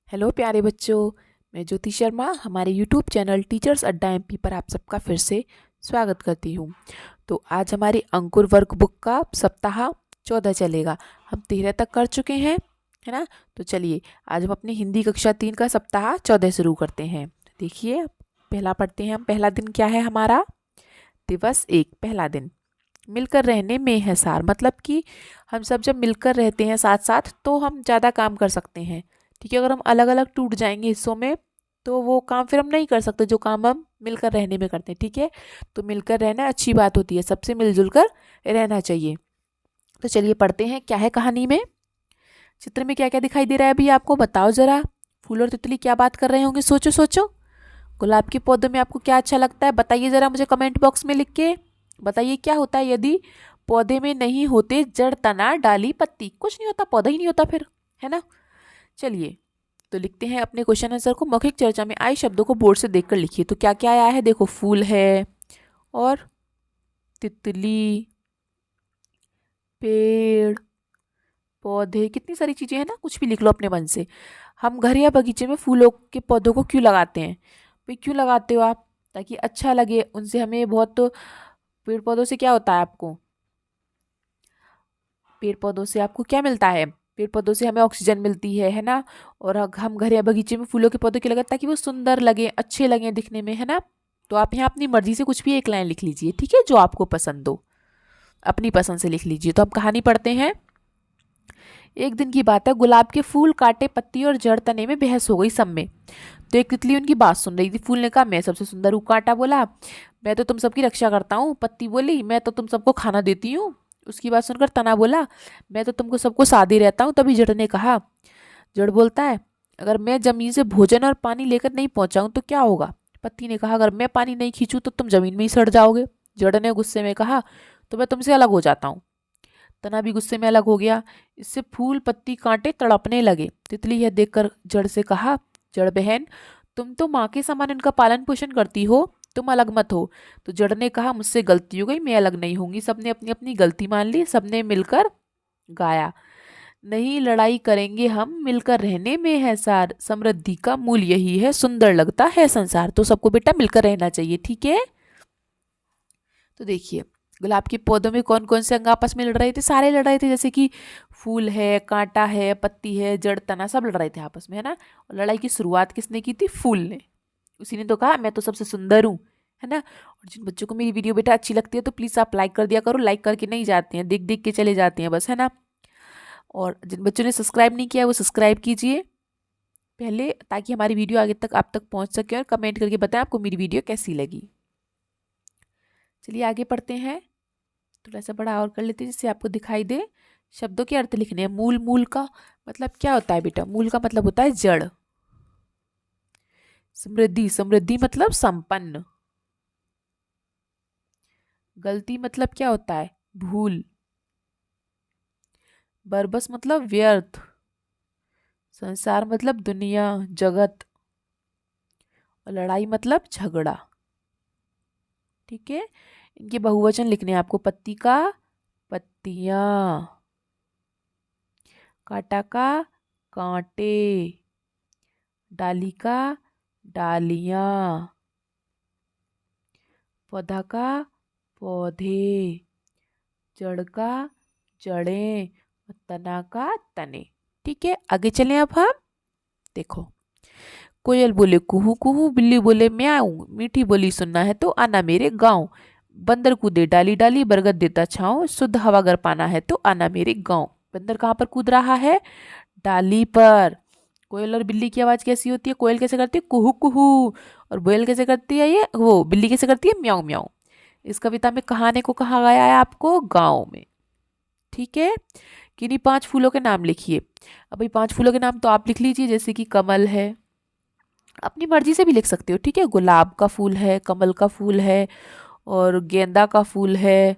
Hello प्यारे बच्चों। मैं ज्योति शर्मा हमारे यूट्यूब चैनल टीचर्स अड्डा एमपी पर आप सबका फिर से स्वागत करती हूँ। तो आज हमारी अंकुर वर्कबुक का सप्ताह 14 चलेगा। हम 13 तक कर चुके हैं, है ना। तो चलिए आज हम अपनी हिंदी कक्षा 3 का सप्ताह 14 शुरू करते हैं। देखिए पहला पढ़ते हैं हम। पहला दिन क्या है हमारा? दिवस 1, पहला दिन। मिलकर रहने में है सार, मतलब कि हम सब जब मिलकर रहते हैं साथ साथ तो हम ज़्यादा काम कर सकते हैं। ठीक है, अगर हम अलग अलग टूट जाएंगे हिस्सों में तो वो काम फिर हम नहीं कर सकते जो काम हम मिलकर रहने में करते हैं। ठीक है, तो मिलकर रहना अच्छी बात होती है, सबसे मिलजुल कर रहना चाहिए। तो चलिए पढ़ते हैं क्या है कहानी में। चित्र में क्या क्या दिखाई दे रहा है अभी आपको बताओ जरा। फूल और तितली क्या बात कर रहे होंगे, सोचो सोचो। गुलाब के पौधों में आपको क्या अच्छा लगता है बताइए ज़रा मुझे कमेंट बॉक्स में लिख के। बताइए क्या होता है यदि पौधे में नहीं होते जड़, तना, डाली, पत्ती? कुछ नहीं होता, पौधा ही नहीं होता फिर, है ना। चलिए तो लिखते हैं अपने क्वेश्चन आंसर को। मौखिक चर्चा में आए शब्दों को बोर्ड से देखकर लिखिए। तो क्या क्या आया है देखो, फूल है और तितली, पेड़, पौधे, कितनी सारी चीजें हैं ना। कुछ भी लिख लो अपने मन से। हम घर या बगीचे में फूलों के पौधों को क्यों लगाते हैं? भाई क्यों लगाते हो आप? ताकि अच्छा लगे, उनसे हमें बहुत। तो पेड़ पौधों से क्या होता है आपको? पेड़ पौधों से आपको क्या मिलता है? पेड़ पौधों से हमें ऑक्सीजन मिलती है ना। और हम घर या बगीचे में फूलों के पौधे क्यों लगाते? ताकि वो सुंदर लगे, अच्छे लगे दिखने में, है ना। तो आप यहाँ अपनी मर्जी से कुछ भी एक लाइन लिख लीजिए, ठीक है, जो आपको पसंद हो, अपनी पसंद से लिख लीजिए। तो हम कहानी पढ़ते हैं। एक दिन की बात है, गुलाब के फूल, कांटे, पत्ती और जड़, तने में बहस हो गई सब में। तो एक तितली उनकी बात सुन रही थी। फूल ने कहा मैं सबसे सुंदर हूँ। कांटा बोला मैं तो तुम सबकी रक्षा करता हूँ। पत्ती बोली मैं तो तुम सबको खाना देती हूँ। उसकी बात सुनकर तना बोला मैं तो तुमको सबको साथ रहता हूँ। तभी जड़ ने कहा, जड़ बोलता है अगर मैं जमीन से भोजन और पानी लेकर नहीं पहुंचाऊं तो क्या होगा? पत्ती ने कहा अगर मैं पानी नहीं खींचूं तो तुम जमीन में ही सड़ जाओगे। जड़ ने गुस्से में कहा तो मैं तुमसे अलग हो जाता हूँ। तना भी गुस्से में अलग हो गया। इससे फूल, पत्ती, कांटे तड़पने लगे। तितली यह देखकर जड़ से कहा, जड़ बहन तुम तो माँ के समान इनका पालन पोषण करती हो, तुम अलग मत हो। तो जड़ ने कहा मुझसे गलती हो गई, मैं अलग नहीं होंगी। सबने अपनी अपनी गलती मान ली। सबने मिलकर गाया, नहीं लड़ाई करेंगे हम, मिलकर रहने में है सार, समृद्धि का मूल यही है, सुंदर लगता है संसार। तो सबको बेटा मिलकर रहना चाहिए, ठीक है। तो देखिए गुलाब के पौधों में कौन कौन से अंग आपस में लड़ रहे थे? सारे लड़ रहे थे, जैसे कि फूल है, कांटा है, पत्ती है, जड़, तना, सब लड़ रहे थे आपस में, है ना। और लड़ाई की शुरुआत किसने की थी? फूल ने। उसी ने तो कहा मैं तो सबसे सुंदर हूँ, है ना। और जिन बच्चों को मेरी वीडियो बेटा अच्छी लगती है तो प्लीज़ आप लाइक कर दिया करो। लाइक करके नहीं जाते हैं, देख देख के चले जाते हैं बस, है ना। और जिन बच्चों ने सब्सक्राइब नहीं किया वो सब्सक्राइब कीजिए पहले, ताकि हमारी वीडियो आगे तक आप तक पहुंच सके। और कमेंट करके बताएं आपको मेरी वीडियो कैसी लगी। चलिए आगे पढ़ते हैं। थोड़ा सा बड़ा और कर लेते हैं जिससे आपको दिखाई दे। शब्दों के अर्थ लिखने हैं। मूल, मूल का मतलब क्या होता है बेटा? मूल का मतलब होता है जड़। समृद्धि, समृद्धि मतलब संपन्न। गलती मतलब क्या होता है? भूल। बरबस मतलब व्यर्थ। संसार मतलब दुनिया, जगत। और लड़ाई मतलब झगड़ा, ठीक है। इनके बहुवचन लिखने हैं आपको। पत्ती का पत्तियां, कांटा का कांटे, डाली का डालियां, पौधा का पौधे, जड़ का जड़ें, और तना का तने। ठीक है, आगे चलें अब हम। देखो कोयल बोले कुहू कुहू, बिल्ली बोले म्याऊं, मीठी बोली सुनना है तो आना मेरे गांव। बंदर कूदे डाली डाली, बरगद देता छाँव, शुद्ध हवा अगर पाना है तो आना मेरे गांव। बंदर कहाँ पर कूद रहा है? डाली पर। कोयल और बिल्ली की आवाज कैसी होती है? कोयल कैसे करती है? कुहू कुहू। और कोयल कैसे करती है? ये वो बिल्ली कैसे करती है? म्याऊं म्याऊं। इस कविता में कहानी को कहा गया है आपको? गांव में, ठीक है। किन्हीं 5 फूलों के नाम लिखिए। अब भाई 5 फूलों के नाम तो आप लिख लीजिए, जैसे कि कमल है, अपनी मर्जी से भी लिख सकते हो, ठीक है। गुलाब का फूल है, कमल का फूल है, और गेंदा का फूल है,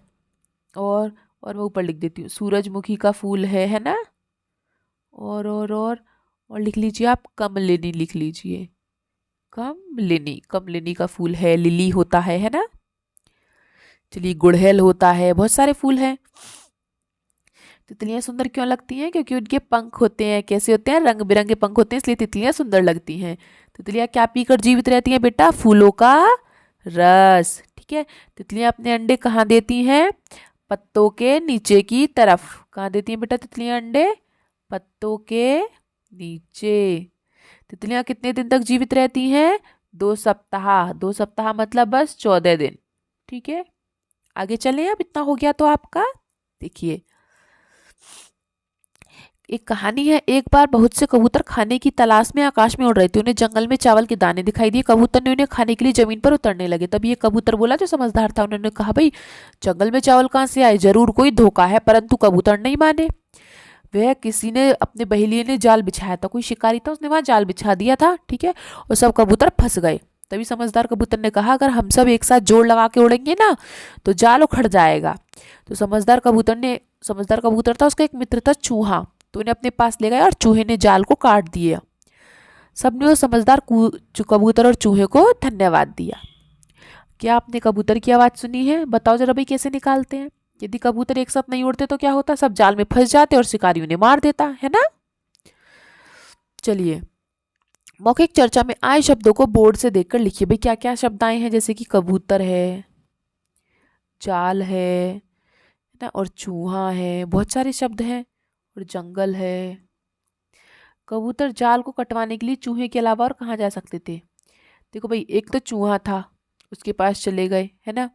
और मैं ऊपर लिख देती हूँ सूरजमुखी का फूल है ना। और लिख लीजिए आप कमलिनी, लिख लीजिए कमलिनी। कमलिनी का फूल है, लिली होता है ना। चलिए गुड़हल होता है, बहुत सारे फूल हैं। तितलियां सुंदर क्यों लगती हैं? क्योंकि उनके पंख होते हैं, कैसे होते हैं? रंग बिरंगे पंख होते हैं, इसलिए तितलियां सुंदर लगती हैं। तितलियां क्या पीकर जीवित रहती हैं बेटा? फूलों का रस। ठीक है। तितलियां अपने अंडे कहाँ देती हैं? पत्तों के नीचे की तरफ। कहाँ देती हैं बेटा तितलियां अंडे? पत्तों के नीचे। तितलियां कितने दिन तक जीवित रहती हैं? 2 सप्ताह। 2 सप्ताह मतलब बस 14 दिन। ठीक है। आगे चलें, अब इतना हो गया तो आपका। देखिए, एक कहानी है। एक बार बहुत से कबूतर खाने की तलाश में आकाश में उड़ रहे थे। उन्हें जंगल में चावल के दाने दिखाई दिए। कबूतर ने उन्हें खाने के लिए जमीन पर उतरने लगे। तभी ये कबूतर बोला, जो समझदार था, उन्होंने कहा, भाई जंगल में चावल कहाँ से आए? जरूर कोई धोखा है। परंतु कबूतर नहीं माने। वह किसी ने, अपने बहेलिये ने जाल बिछाया था। कोई शिकारी था, उसने वहां जाल बिछा दिया था। ठीक है। और सब कबूतर फंस गए। तभी समझदार कबूतर ने कहा, अगर हम सब एक साथ जोड़ लगा के उड़ेंगे ना, तो जाल उखड़ जाएगा। तो समझदार कबूतर था, उसका एक मित्र था चूहा। तो उन्हें अपने पास ले गया और चूहे ने जाल को काट दिया। सबने वो समझदार कबूतर और चूहे को धन्यवाद दिया। क्या आपने कबूतर की आवाज सुनी है? बताओ जरा भाई, कैसे निकालते हैं? यदि कबूतर एक साथ नहीं उड़ते तो क्या होता? सब जाल में फंस जाते और शिकारी उन्हें मार देता है ना। चलिए, मौखिक चर्चा में आए शब्दों को बोर्ड से देखकर लिखिए। भाई क्या क्या शब्द आए हैं? जैसे कि कबूतर है, जाल है ना, और चूहा है, बहुत सारे शब्द हैं, और जंगल है। कबूतर जाल को कटवाने के लिए चूहे के अलावा और कहाँ जा सकते थे? देखो भाई, एक तो चूहा था, उसके पास चले गए, है ना,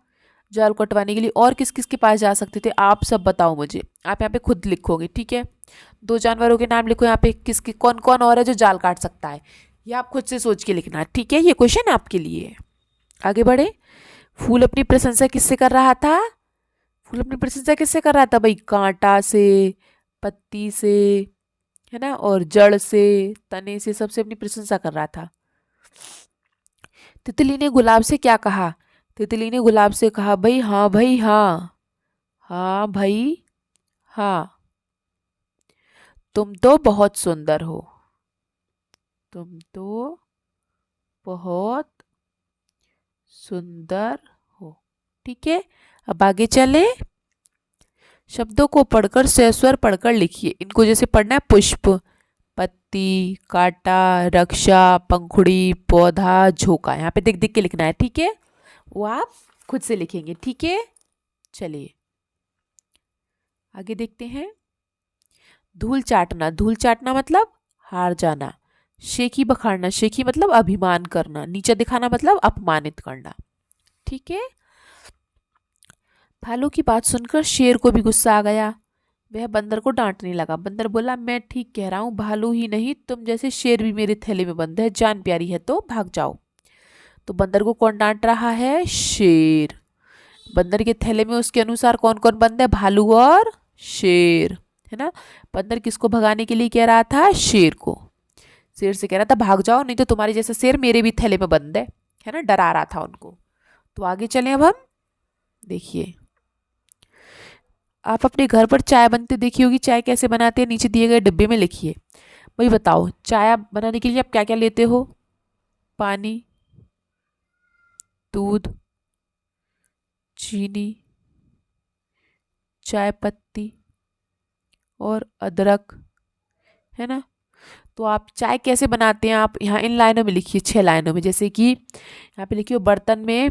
जाल कटवाने के लिए। और किस किस के पास जा सकते थे? आप सब बताओ मुझे। आप यहाँ पे खुद लिखोगे, ठीक है। 2 जानवरों के नाम लिखो यहाँ पे, किसके, कौन कौन और है जो जाल काट सकता है, ये आप खुद से सोच के लिखना, ठीक है। ये क्वेश्चन आपके लिए है। आगे बढ़े। फूल अपनी प्रशंसा किससे कर रहा था? फूल अपनी प्रशंसा किससे कर रहा था भाई? कांटा से, पत्ती से, है ना, और जड़ से, तने से, सबसे अपनी प्रशंसा कर रहा था। तितली ने गुलाब से क्या कहा? तितली ने गुलाब से कहा, भाई हाँ, भाई हाँ, हाँ भाई हाँ, तुम तो बहुत सुंदर हो, तुम तो बहुत सुंदर हो। ठीक है। अब आगे चले। शब्दों को पढ़कर स्वर पढ़कर लिखिए। इनको जैसे पढ़ना है, पुष्प, पत्ती, कांटा, रक्षा, पंखुड़ी, पौधा, झोंका। यहाँ पे दिख दिख के लिखना है, ठीक है। वो आप खुद से लिखेंगे, ठीक है। चलिए आगे देखते हैं। धूल चाटना। धूल चाटना मतलब हार जाना। शेखी बखाड़ना। शेखी मतलब अभिमान करना। नीचा दिखाना मतलब अपमानित करना। ठीक है। भालू की बात सुनकर शेर को भी गुस्सा आ गया। वह बंदर को डांटने लगा। बंदर बोला, मैं ठीक कह रहा हूँ, भालू ही नहीं, तुम जैसे शेर भी मेरे थैले में बंद है। जान प्यारी है तो भाग जाओ। तो बंदर को कौन डांट रहा है? शेर। बंदर के थैले में उसके अनुसार कौन कौन बंद है? भालू और शेर, है ना। बंदर किसको भगाने के लिए कह रहा था? शेर को। शेर से कह रहा था, भाग जाओ, नहीं तो तुम्हारे जैसा शेर मेरे भी थैले में बंद है ना, डरा रहा था उनको। तो आगे चलें अब हम। देखिए, आप अपने घर पर चाय बनते देखी होगी। चाय कैसे बनाते हैं? नीचे दिए गए डिब्बे में लिखिए। वही बताओ, चाय बनाने के लिए आप क्या क्या लेते हो? पानी, दूध, चीनी, चाय पत्ती और अदरक, है ना। तो आप चाय कैसे बनाते हैं? आप यहाँ इन लाइनों में लिखिए, 6 लाइनों में। जैसे कि यहाँ पे लिखिए, बर्तन में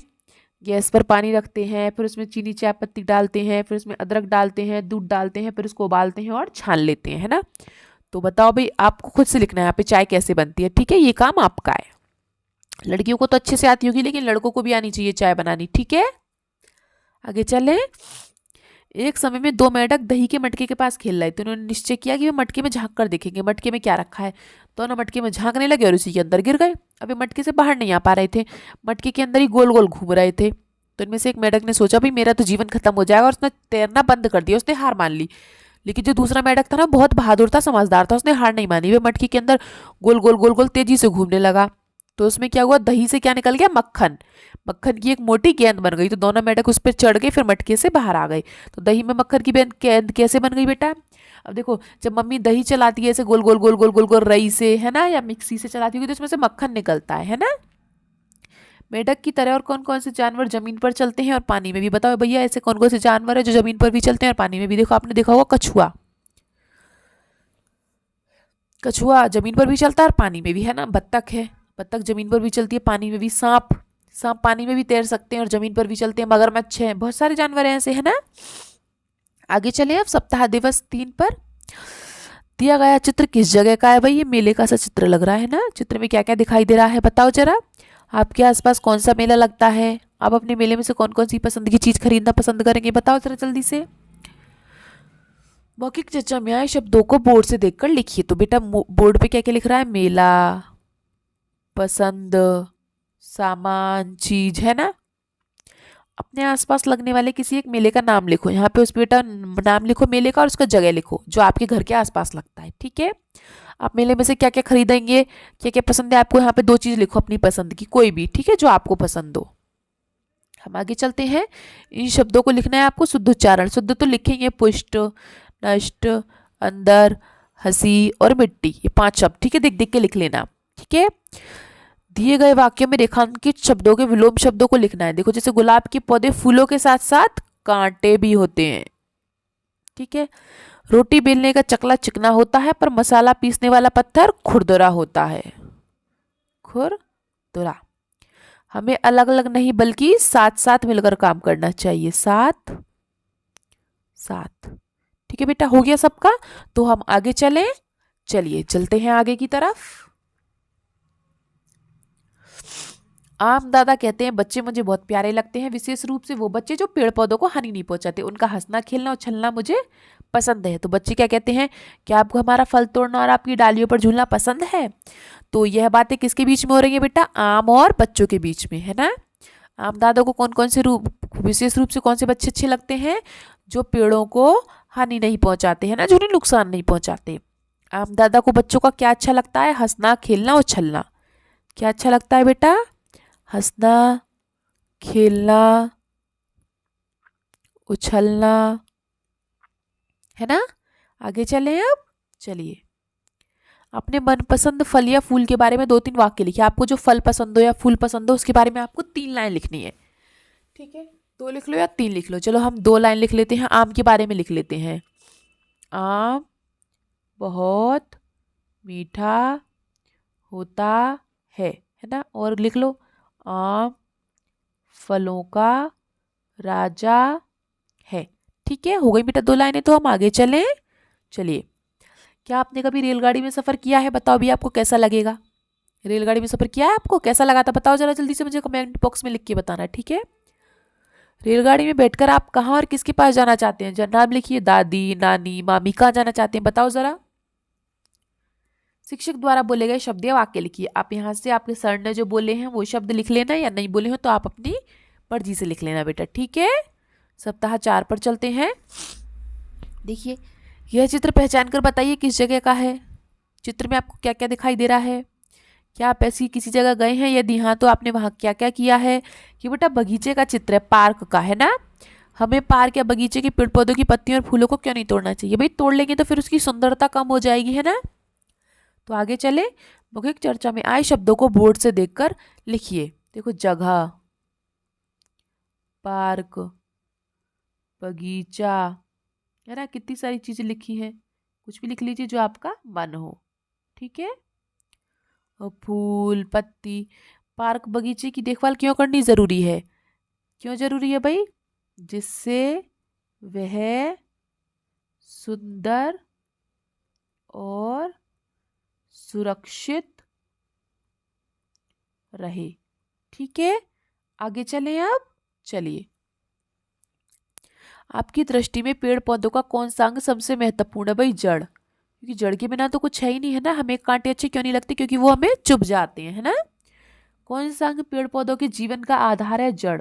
गैस पर पानी रखते हैं, फिर उसमें चीनी चाय पत्ती डालते हैं, फिर उसमें अदरक डालते हैं, दूध डालते हैं, फिर उसको उबालते हैं और छान लेते हैं, है ना। तो बताओ भाई, आपको खुद से लिखना है यहाँ पे चाय कैसे बनती है, ठीक है। ये काम आपका है। लड़कियों को तो अच्छे से आती होगी, लेकिन लड़कों को भी आनी चाहिए चाय बनानी, ठीक है। आगे चले। एक समय में 2 मेंढक दही के मटके के पास खेल रहे थे। उन्होंने निश्चय किया कि वे मटके में झांक कर देखेंगे मटके में क्या रखा है। दोनों मटके में झांकने लगे और उसी के अंदर गिर गए। अब वे मटके से बाहर नहीं आ पा रहे थे, मटके के अंदर ही गोल गोल घूम रहे थे। तो इनमें से एक मेंढक ने सोचा, भाई मेरा तो जीवन खत्म हो जाएगा, और उसने तैरना बंद कर दिया, उसने हार मान ली। लेकिन जो दूसरा मेंढक था ना, बहुत बहादुर था, समझदार था, उसने हार नहीं मानी। वे मटके के अंदर गोल गोल गोल गोल तेजी से घूमने लगा। तो उसमें क्या हुआ, दही से क्या निकल गया? मक्खन। मक्खन की एक मोटी गेंद बन गई। तो दोनों मेंढक उस पर चढ़ गए, फिर मटके से बाहर आ गए। तो दही में मक्खन की गेंद कैसे बन गई बेटा? अब देखो, जब मम्मी दही चलाती है ऐसे गोल गोल गोल गोल गोल गोल रई से, है ना, या मिक्सी से चलाती होगी, तो उसमें से मक्खन निकलता है ना। मेंढक की तरह और कौन कौन से जानवर जमीन पर चलते हैं और पानी में भी? बताओ भैया, ऐसे कौन कौन से जानवर है जो जमीन पर भी चलते हैं और पानी में भी? देखो, आपने देखा होगा कछुआ, कछुआ जमीन पर भी चलता है और पानी में भी, है ना। बत्तख है, बत्तख जमीन पर भी चलती है, पानी में भी। सांप, सांप पानी में भी तैर सकते हैं और जमीन पर भी चलते हैं। मगरमच्छ है, बहुत सारे जानवर हैं ऐसे, है ना। आगे चले अब सप्ताह दिवस 3 पर। दिया गया चित्र किस जगह का है भाई? ये मेले का सा चित्र लग रहा है ना। चित्र में क्या क्या दिखाई दे रहा है बताओ जरा। आपके आसपास कौन सा मेला लगता है? आप अपने मेले में से कौन कौन सी पसंद की चीज खरीदना पसंद करेंगे? बताओ जरा जल्दी से। मौखिक चर्चा में आए शब्दों को बोर्ड से देखकर लिखिए। तो बेटा बोर्ड पे क्या क्या लिख रहा है? मेला, पसंद, सामान, चीज, है ना। अपने आसपास लगने वाले किसी एक मेले का नाम लिखो। यहाँ पे उस बेटा नाम लिखो मेले का और उसका जगह लिखो जो आपके घर के आसपास लगता है, ठीक है। आप मेले में से क्या क्या खरीदेंगे, क्या क्या पसंद है आपको, यहाँ पे 2 चीज लिखो अपनी पसंद की, कोई भी, ठीक है, जो आपको पसंद हो। हम आगे चलते हैं। इन शब्दों को लिखना है आपको शुद्ध उच्चारण। शुद्ध तो लिखेंगे पुष्ट, नष्ट, अंदर, हंसी और मिट्टी, ये 5 शब्द, ठीक है। देख देख के लिख लेना, ठीक है। दिए गए वाक्य में रेखांकित शब्दों के विलोम शब्दों को लिखना है। देखो जैसे गुलाब के पौधे फूलों के साथ साथ कांटे भी होते हैं, ठीक है। रोटी बेलने का चकला चिकना होता है पर मसाला पीसने वाला पत्थर खुरदुरा होता है। खुरदुरा। हमें अलग अलग नहीं बल्कि साथ साथ मिलकर काम करना चाहिए। साथ साथ, ठीक है बेटा, हो गया सबका। तो हम आगे चलें, चलिए चलते हैं आगे की तरफ। आम दादा कहते हैं बच्चे मुझे बहुत प्यारे लगते हैं, विशेष रूप से वो बच्चे जो पेड़ पौधों को हानि नहीं पहुंचाते। उनका हंसना खेलना उछलना मुझे पसंद है। तो बच्चे क्या कहते हैं? क्या आपको हमारा फल तोड़ना और आपकी डालियों पर झूलना पसंद है? तो यह बातें किसके बीच में हो रही है बेटा? आम और बच्चों के बीच में, है ना। आम दादा को कौन कौन से रूप, विशेष रूप से कौन से बच्चे अच्छे लगते हैं? जो पेड़ों को हानि नहीं पहुंचाते, है ना, जो उन्हें नुकसान नहीं पहुंचाते। आम दादा को बच्चों का क्या अच्छा लगता है? हंसना खेलना उछलना। क्या अच्छा लगता है बेटा? हंसना, खेलना, उछलना, है ना। आगे चलें अब, चलिए। अपने मनपसंद फल या फूल के बारे में 2-3 वाक्य लिखिए। आपको जो फल पसंद हो या फूल पसंद हो उसके बारे में आपको 3 लाइन लिखनी है, ठीक है। 2 लिख लो या 3 लिख लो। चलो हम 2 लाइन लिख लेते हैं। आम के बारे में लिख लेते हैं। आम बहुत मीठा होता है ना। और लिख लो, आम फलों का राजा है, ठीक है। हो गई बेटा 2 लाइनें। तो हम आगे चलें, चलिए। क्या आपने कभी रेलगाड़ी में सफर किया है? बताओ भी आपको कैसा लगेगा। रेलगाड़ी में सफर किया है? आपको कैसा लगा था बताओ जरा जल्दी से, मुझे कमेंट बॉक्स में लिख के बताना, ठीक है। रेलगाड़ी में बैठकर आप कहाँ और किसके पास जाना चाहते हैं? नाम लिखिए। दादी, नानी, मामी, कहाँ जाना चाहते हैं बताओ जरा। शिक्षक द्वारा बोले गए शब्द या वाक्य लिखिए। आप यहाँ से आपके सर ने जो बोले हैं वो शब्द लिख लेना, या नहीं बोले हो तो आप अपनी मर्जी से लिख लेना बेटा, ठीक है। सप्ताह 4 पर चलते हैं। देखिए यह चित्र पहचान कर बताइए किस जगह का है। चित्र में आपको क्या क्या दिखाई दे रहा है? क्या आप ऐसी किसी जगह गए हैं? यदि हाँ तो आपने वहाँ क्या क्या किया है? कि बेटा बगीचे का चित्र है, पार्क का, है ना। हमें पार्क या बगीचे के पेड़ पौधों की पत्तियों और फूलों को क्यों नहीं तोड़ना चाहिए? भाई तोड़ लेंगे तो फिर उसकी सुंदरता कम हो जाएगी, है ना। तो आगे चले। मौखिक चर्चा में आए शब्दों को बोर्ड से देखकर लिखिए। देखो जगह, पार्क, बगीचा, है ना, कितनी सारी चीजें लिखी हैं। कुछ भी लिख लीजिए जो आपका मन हो, ठीक है। और फूल पत्ती। पार्क बगीचे की देखभाल क्यों करनी जरूरी है? क्यों जरूरी है भाई? जिससे वह सुंदर और सुरक्षित रहे, ठीक है। आगे चलें अब, चलिए। आपकी दृष्टि में पेड़ पौधों का कौन सा अंग सबसे महत्वपूर्ण है? भाई जड़, क्योंकि जड़ के बिना तो कुछ है ही नहीं, है ना। हमें कांटे अच्छे क्यों नहीं लगते? क्योंकि वो हमें चुभ जाते हैं, है ना। कौन सा अंग पेड़ पौधों के जीवन का आधार है? जड़।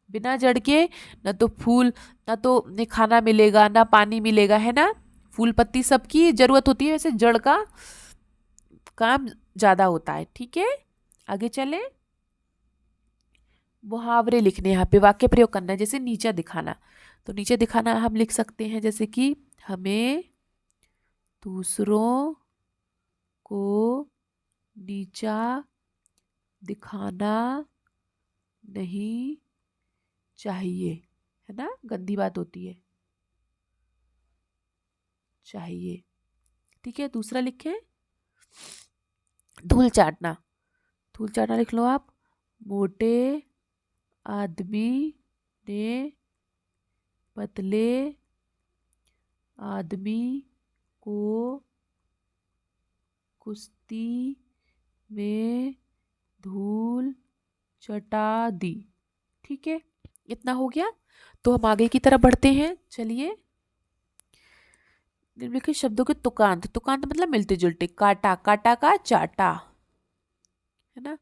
बिना जड़ के न तो फूल, ना तो ने खाना मिलेगा, ना पानी मिलेगा, है ना। फूल पत्ती सबकी जरूरत होती है, वैसे जड़ का काम ज्यादा होता है, ठीक है। आगे चलें। मुहावरे लिखने, यहाँ पे वाक्य प्रयोग करना है। जैसे नीचा दिखाना, तो नीचे दिखाना हम लिख सकते हैं जैसे कि हमें दूसरों को नीचा दिखाना नहीं चाहिए, है ना, गंदी बात होती है, चाहिए, ठीक है। दूसरा लिखें, धूल चाटना, धूल चाटना लिख लो आप। मोटे आदमी ने पतले आदमी को कुश्ती में धूल चटा दी। ठीक है, इतना हो गया। तो हम आगे की तरफ बढ़ते हैं। चलिए, निम्नलिखित शब्दों के तुकांत, तुकांत मतलब मिलते जुलते। काटा, काटा का चाटा, है ना।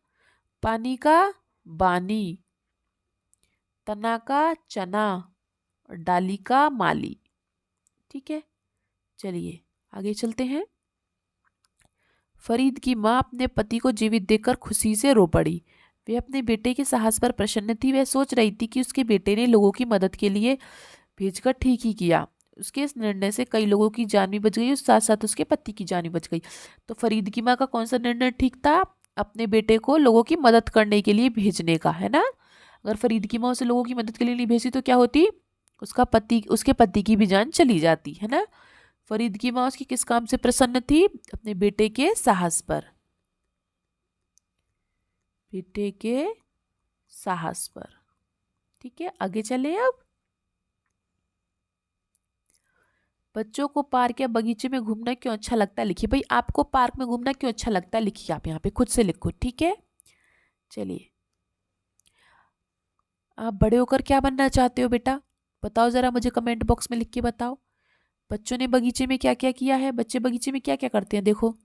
पानी का बानी, तना का चना, और डाली का माली। ठीक है, चलिए आगे चलते हैं। फरीद की माँ अपने पति को जीवित देखकर खुशी से रो पड़ी। वे अपने बेटे के साहस पर प्रसन्न थी। वह सोच रही थी कि उसके बेटे ने लोगों की मदद के लिए भेजकर ठीक ही किया। उसके इस निर्णय से कई लोगों की जान भी बच गई और साथ साथ उसके पति की जान भी बच गई। तो फरीद की माँ का कौन सा निर्णय ठीक था? अपने बेटे को लोगों की मदद करने के लिए भेजने का, है ना। अगर फरीद की माँ उसे लोगों की मदद के लिए नहीं भेजती तो क्या होती? उसके पति की भी जान चली जाती, है ना। फरीद की माँ उसकी किस काम से प्रसन्न थी? अपने बेटे के साहस पर, बेटे के साहस पर। ठीक है, आगे चले अब। बच्चों को पार्क या बगीचे में घूमना क्यों अच्छा लगता है? लिखिए भाई, आपको पार्क में घूमना क्यों अच्छा लगता है? लिखिए आप यहाँ पे खुद से लिखो। ठीक है, चलिए। आप बड़े होकर क्या बनना चाहते हो बेटा? बताओ जरा, मुझे कमेंट बॉक्स में लिख के बताओ। बच्चों ने बगीचे में क्या क्या किया है? बच्चे बगीचे में क्या क्या करते हैं? देखो,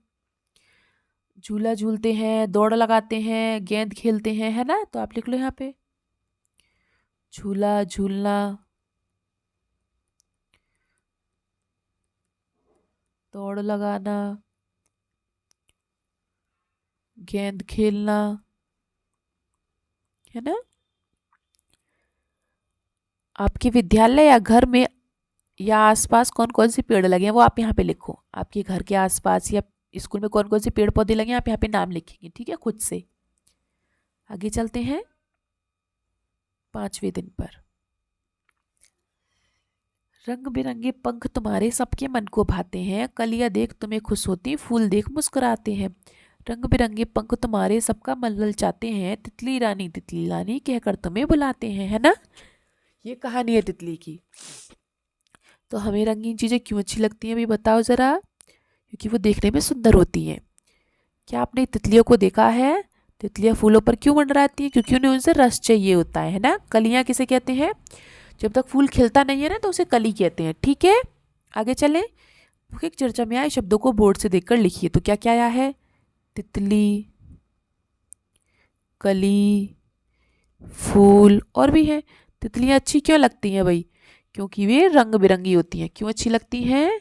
झूला झूलते हैं, दौड़ लगाते हैं, गेंद खेलते हैं, है ना। तो आप लिख लो यहाँ पे, झूला झूलना, दौड़ लगाना, गेंद खेलना, है ना। आपके विद्यालय या घर में या आसपास कौन कौन से पेड़ लगे हैं वो आप यहाँ पे लिखो। आपके घर के आसपास या स्कूल में कौन कौन से पेड़ पौधे लगे हैं आप यहाँ पे नाम लिखेंगे। ठीक है, खुद से। आगे चलते हैं 5वें दिन पर। रंग बिरंगे पंख तुम्हारे सबके मन को भाते हैं, कलियां देख तुम्हें खुश होती, फूल देख मुस्कुराते हैं। रंग बिरंगे पंख तुम्हारे सबका मन ललचाते हैं, तितली रानी कहकर तुम्हें बुलाते हैं, है ना। ये कहानी है तितली की। तो हमें रंगीन चीजें क्यों अच्छी लगती हैं भी बताओ जरा? क्योंकि वो देखने में सुंदर होती हैं। क्या आपने तितलियों को देखा है? तितलियां फूलों पर क्यों मंडराती हैं? क्योंकि उन्हें उनसे रस चाहिए होता है ना। कलियां किसे कहते हैं? जब तक फूल खिलता नहीं है ना तो उसे कली कहते हैं। ठीक है, आगे चलें। मौखिक चर्चा में आए शब्दों को बोर्ड से देखकर लिखिए। तो क्या क्या आया है? तितली, कली, फूल, और भी है। तितलियां अच्छी क्यों लगती हैं भाई? क्योंकि वे रंग बिरंगी होती हैं। क्यों अच्छी लगती हैं?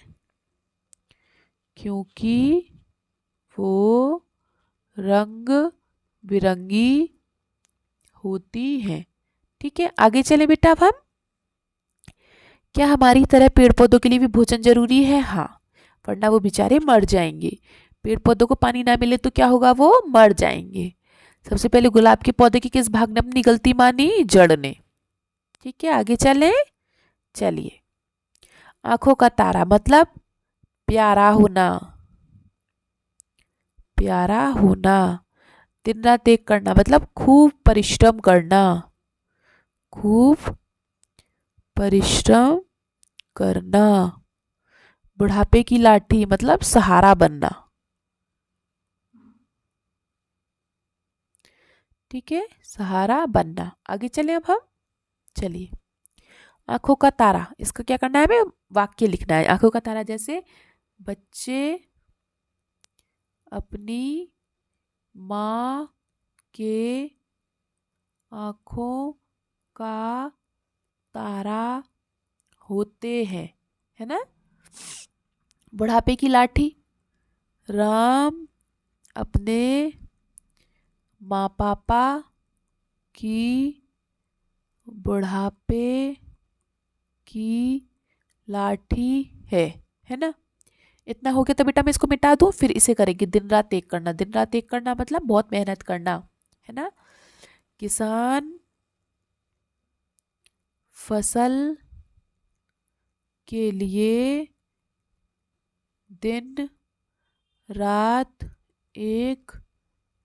क्योंकि वो रंग बिरंगी होती हैं। ठीक है, आगे चले बेटा। अब हम, क्या हमारी तरह पेड़ पौधों के लिए भी भोजन जरूरी है? हाँ, वरना वो बेचारे मर जाएंगे। पेड़ पौधों को पानी ना मिले तो क्या होगा? वो मर जाएंगे। सबसे पहले गुलाब के पौधे की किस भाग ने अपनी गलती मानी? जड़ ने। ठीक है, आगे चले। चलिए, आंखों का तारा मतलब प्यारा होना, प्यारा होना। दिन रात एक करना मतलब खूब परिश्रम करना, खूब परिश्रम करना। बुढ़ापे की लाठी मतलब सहारा बनना। ठीक है, सहारा बनना। आगे चले अब हम। चलिए, आंखों का तारा, इसका क्या करना है? हमें वाक्य लिखना है। आंखों का तारा जैसे, बच्चे अपनी माँ के आंखों का तारा होते हैं, है ना। बुढ़ापे की लाठी, राम अपने माँ पापा की बुढ़ापे की लाठी है ना। इतना हो गया। तो बेटा मैं इसको मिटा दूं, फिर इसे करेंगे दिन रात एक करना। दिन रात एक करना मतलब बहुत मेहनत करना, है ना। किसान फसल के लिए दिन रात एक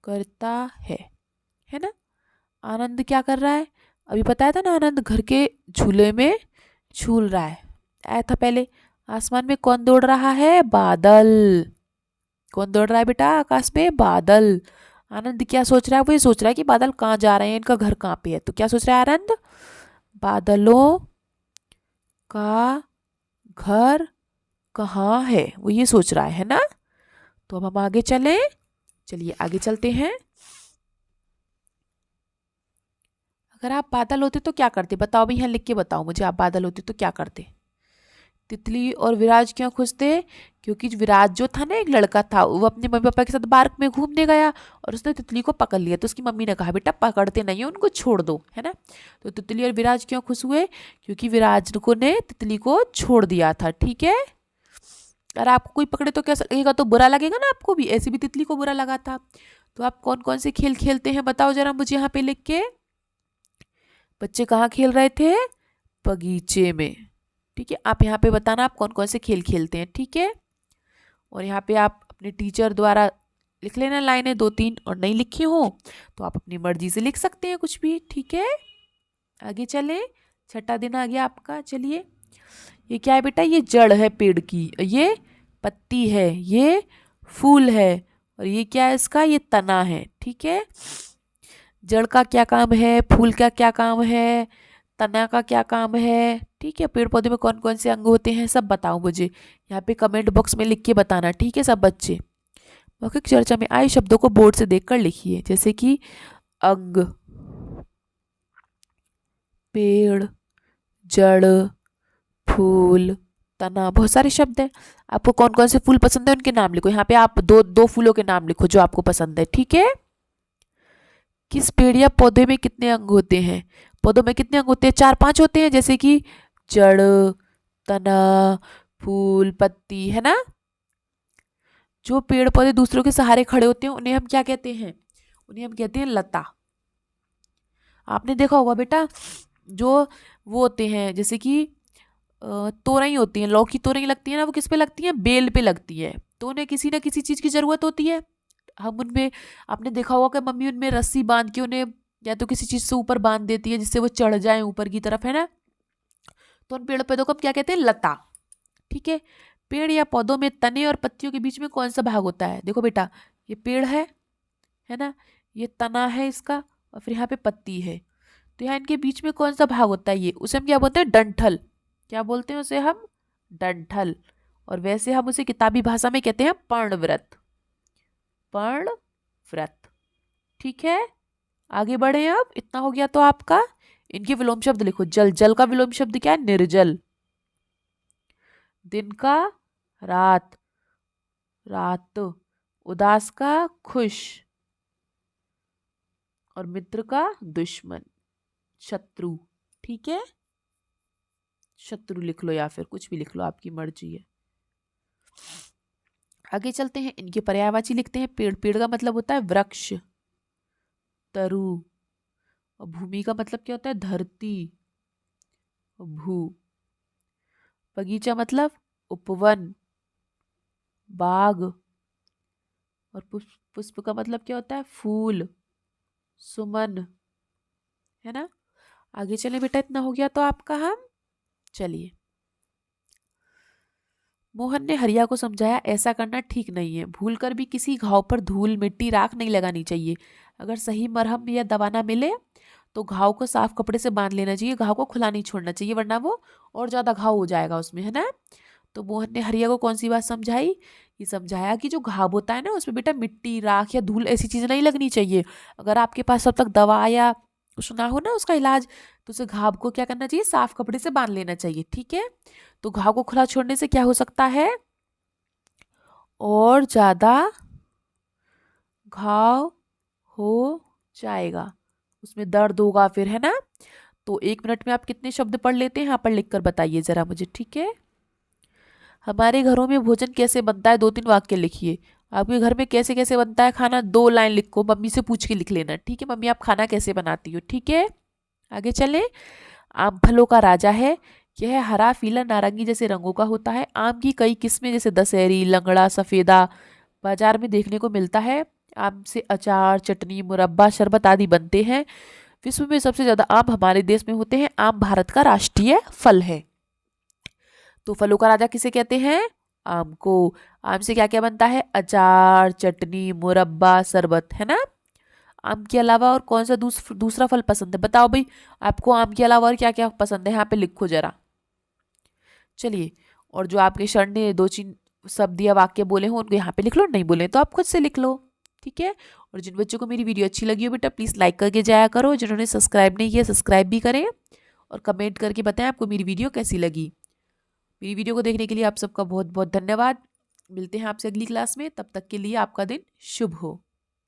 करता है ना। आनंद क्या कर रहा है, अभी बताया था ना, आनंद घर के झूले में झूल रहा है, आया था पहले। आसमान में कौन दौड़ रहा है, बादल। कौन दौड़ रहा है बेटा आकाश में, बादल। आनंद क्या सोच रहा है, वो ये सोच रहा है कि बादल कहाँ जा रहे हैं, इनका घर कहाँ पे है। तो क्या सोच रहा है आनंद, बादलों का घर कहाँ है, वो ये सोच रहा है ना। तो अब हम आगे चलें, चलिए आगे चलते हैं। अगर आप बादल होते तो क्या करते, बताओ भाई, यहाँ लिख के बताओ मुझे, आप बादल होते तो क्या करते। तितली और विराज क्यों खुश थे, क्योंकि विराज जो था ना, एक लड़का था, वो अपने मम्मी पापा के साथ पार्क में घूमने गया और उसने तितली को पकड़ लिया। तो उसकी मम्मी ने कहा बेटा पकड़ते नहीं है उनको, छोड़ दो, है ना। तो तितली और विराज क्यों खुश हुए, क्योंकि विराज को ने तितली को छोड़ दिया था, ठीक है। अगर आपको कोई पकड़े तो कैसा लगेगा, तो बुरा लगेगा ना आपको भी, ऐसे भी तितली को बुरा लगा था। तो आप कौन कौन से खेल खेलते हैं बताओ जरा मुझे यहाँ पे लिख के। बच्चे कहाँ खेल रहे थे, बगीचे में, ठीक है। आप यहाँ पे बताना आप कौन कौन से खेल खेलते हैं, ठीक है। और यहाँ पे आप अपने टीचर द्वारा लिख लेना लाइनें 2-3, और नहीं लिखी हो तो आप अपनी मर्जी से लिख सकते हैं कुछ भी, ठीक है। आगे चलें, छठा दिन आ गया आपका, चलिए। ये क्या है बेटा, ये जड़ है पेड़ की, ये पत्ती है, ये फूल है, और ये क्या है इसका, ये तना है, ठीक है। जड़ का क्या काम है, फूल का क्या काम है, तना का क्या काम है, ठीक है। पेड़ पौधे में कौन कौन से अंग होते हैं सब बताओ मुझे, यहाँ पे कमेंट बॉक्स में लिख के बताना, ठीक है सब बच्चे। मौखिक चर्चा में आए शब्दों को बोर्ड से देखकर लिखिए, जैसे कि अंग, पेड़, जड़, फूल, तना, बहुत सारे शब्द हैं। आपको कौन कौन से फूल पसंद है उनके नाम लिखो, यहाँ पे आप दो दो फूलों के नाम लिखो जो आपको पसंद है, ठीक है। किस पेड़ या पौधे में कितने अंग होते हैं, पौधों में कितने अंग होते हैं, 4-5 होते हैं, जैसे कि जड़, तना, फूल, पत्ती, है ना। जो पेड़ पौधे दूसरों के सहारे खड़े होते हैं उन्हें हम क्या कहते हैं, उन्हें हम कहते हैं लता। आपने देखा होगा बेटा, जो वो होते हैं जैसे कि तोरई होती है, लौकी तोरई लगती है ना, वो किस पे लगती है, बेल पे लगती है। तो उन्हें किसी ना किसी चीज की जरूरत होती है, हम उनमें, आपने देखा होगा कि मम्मी उनमें रस्सी बांध के उन्हें या तो किसी चीज से ऊपर बांध देती है जिससे वो चढ़ जाए ऊपर की तरफ, है ना। तो उन पेड़ पौधों को हम क्या कहते हैं, लता, ठीक है। पेड़ या पौधों में तने और पत्तियों के बीच में कौन सा भाग होता है, देखो बेटा, ये पेड़ है ना, ये तना है इसका, और फिर यहाँ पे पत्ती है। तो यहाँ इनके बीच में कौन सा भाग होता है, ये उसे हम क्या बोलते हैं, डंठल। क्या बोलते हैं उसे हम, डंठल। और वैसे हम उसे किताबी भाषा में कहते हैं पर्णवृत्त, पर्णवृत्त, ठीक है। आगे बढ़े, अब इतना हो गया तो आपका। इनके विलोम शब्द लिखो, जल, जल का विलोम शब्द क्या है, निर्जल। दिन का रात, रात। उदास का खुश, और मित्र का दुश्मन, शत्रु, ठीक है। शत्रु लिख लो या फिर कुछ भी लिख लो, आपकी मर्जी है। आगे चलते हैं, इनके पर्यायवाची लिखते हैं। पेड़, पेड़ का मतलब होता है वृक्ष, तरु। और भूमि का मतलब क्या होता है, धरती, भू। बगीचा मतलब उपवन, बाग। और पुष्प, पुष्प का मतलब क्या होता है, फूल, सुमन, है ना। आगे चले बेटा, इतना हो गया तो आपका, हम चलिए। मोहन ने हरिया को समझाया, ऐसा करना ठीक नहीं है, भूलकर भी किसी घाव पर धूल, मिट्टी, राख नहीं लगानी चाहिए। अगर सही मरहम या दवा ना मिले तो घाव को साफ कपड़े से बांध लेना चाहिए, घाव को खुला नहीं छोड़ना चाहिए, वरना वो और ज्यादा घाव हो जाएगा उसमें, है ना। तो मोहन ने हरिया को कौन सी बात समझाई, ये समझाया कि जो घाव होता है ना, उसमें बेटा मिट्टी, राख या धूल ऐसी चीजें नहीं लगनी चाहिए। अगर आपके पास अब तक दवा या कुछ ना हो ना उसका इलाज, तो उसे घाव को क्या करना चाहिए, साफ कपड़े से बांध लेना चाहिए, ठीक है। तो घाव को खुला छोड़ने से क्या हो सकता है, और ज्यादा घाव हो जाएगा, उसमें दर्द होगा फिर, है ना। तो 1 मिनट में आप कितने शब्द पढ़ लेते हैं, यहाँ पर लिखकर बताइए जरा मुझे, ठीक है। हमारे घरों में भोजन कैसे बनता है, 2-3 वाक्य लिखिए। आपके घर में कैसे कैसे बनता है खाना, 2 लाइन लिखो, मम्मी से पूछ के लिख लेना, ठीक है। मम्मी आप खाना कैसे बनाती हो, ठीक है। आगे चले। आम फलों का राजा है, यह हरा, पीला, नारंगी जैसे रंगों का होता है। आम की कई किस्में जैसे दशहरी, लंगड़ा, सफेदा, बाजार में देखने को मिलता है। आम से अचार, चटनी, मुरब्बा, शरबत आदि बनते हैं। विश्व में सबसे ज्यादा आम हमारे देश में होते हैं। आम भारत का राष्ट्रीय फल है। तो फलों का राजा किसे कहते हैं? आम को। आम से क्या क्या बनता है? अचार, चटनी, मुरब्बा, शरबत, है ना। आम के अलावा और कौन सा दूसरा फल पसंद है? बताओ भाई, आपको आम के अलावा और क्या क्या पसंद है? यहाँ पे लिखो जरा। चलिए, और जो आपके सर ने दो तीन शब्द या वाक्य बोले हो उनको यहाँ पे लिख लो, नहीं बोले तो आप खुद से लिख लो। ठीक है। और जिन बच्चों को मेरी वीडियो अच्छी लगी हो बेटा, प्लीज़ लाइक करके जाया करो। जिन्होंने सब्सक्राइब नहीं किया, सब्सक्राइब भी करें। और कमेंट करके बताएं आपको मेरी वीडियो कैसी लगी। मेरी वीडियो को देखने के लिए आप सबका बहुत बहुत धन्यवाद। मिलते हैं आपसे अगली क्लास में, तब तक के लिए आपका दिन शुभ हो।